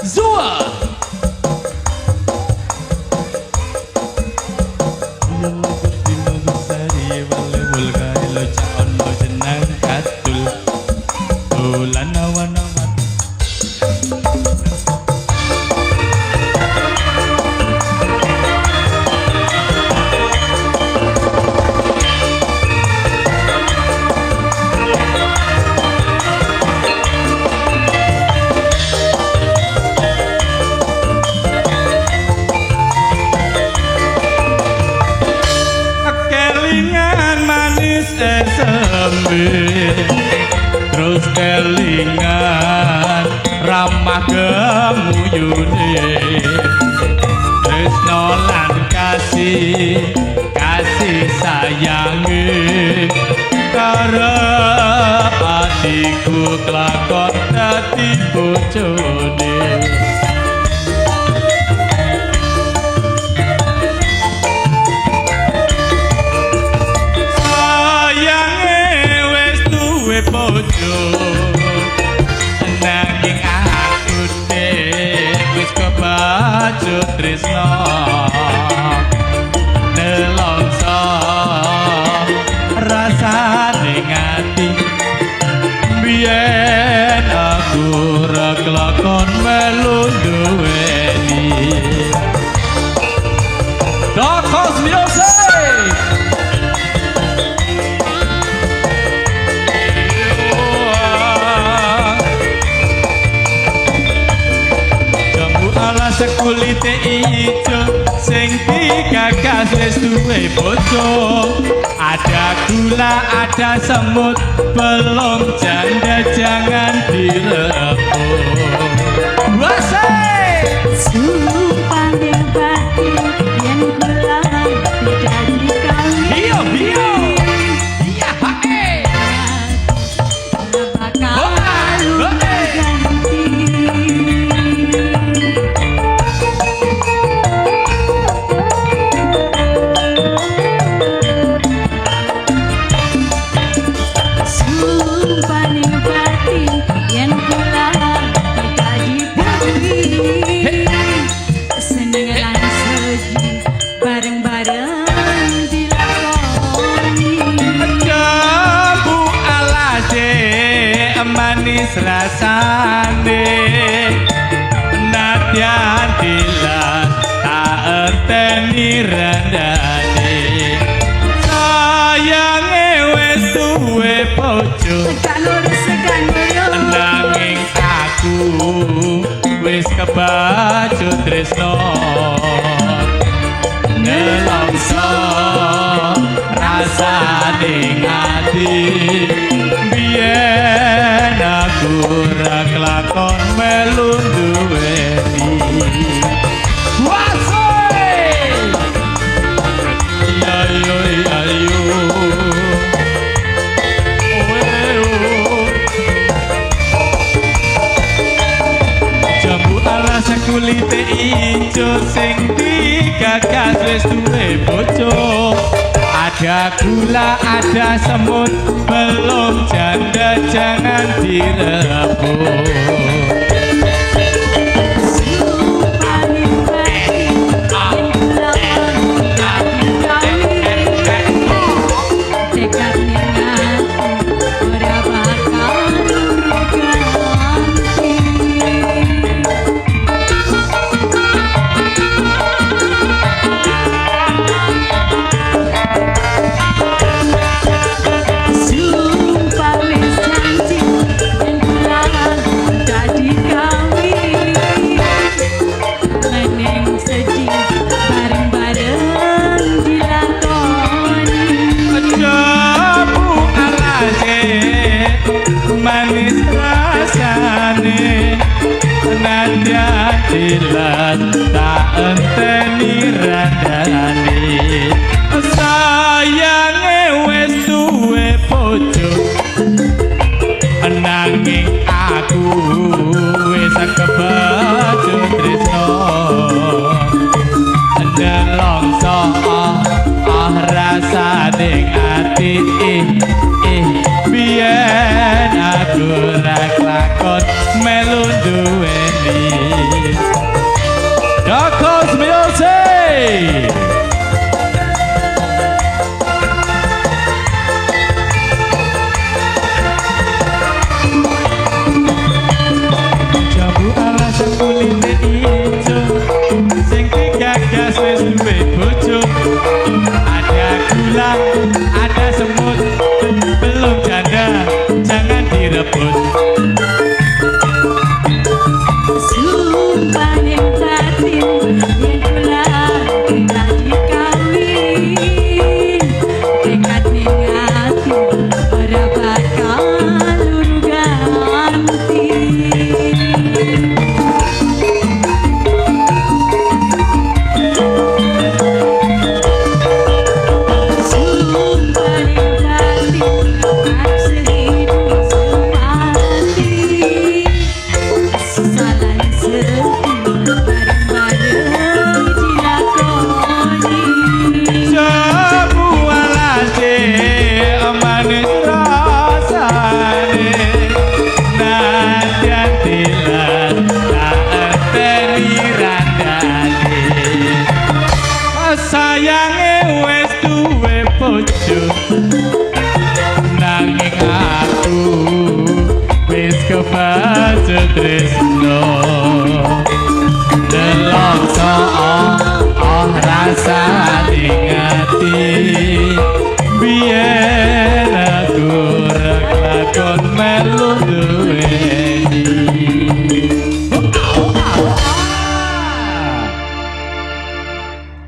Zua terus kelingan ramah gemuyune tresno lan kasih sayange karep atiku kelakon dadi bojone bojo nanging aku wis kebacut tresno nelongso rasane ngati biyen aku ora kelakon melu duweni Darkos Music kulite ijo sing digagas wis duwe bojo ada gula ada semut belum janda jangan direbut wasai sumpah bebati yen gula tidak dikali bio iya hae manis rasane nadyan dilan tak enteni randane sayange wis duwe bojo nanging aku wis kebacut tresno nelongso rasane ngati biyen aku ora kelakon melu duweni wasoi ayo jambu alas kulite ijo sing digagas wis duwe bojo ada gula, ada semut, belum janda jangan direbut. Manis rasane nadyan dilan tak enteni randane sayange wis duwe bojo nanging aku wis kebacut tresno nelongso rasane ati biyen aku ora kelakon melu duweni ati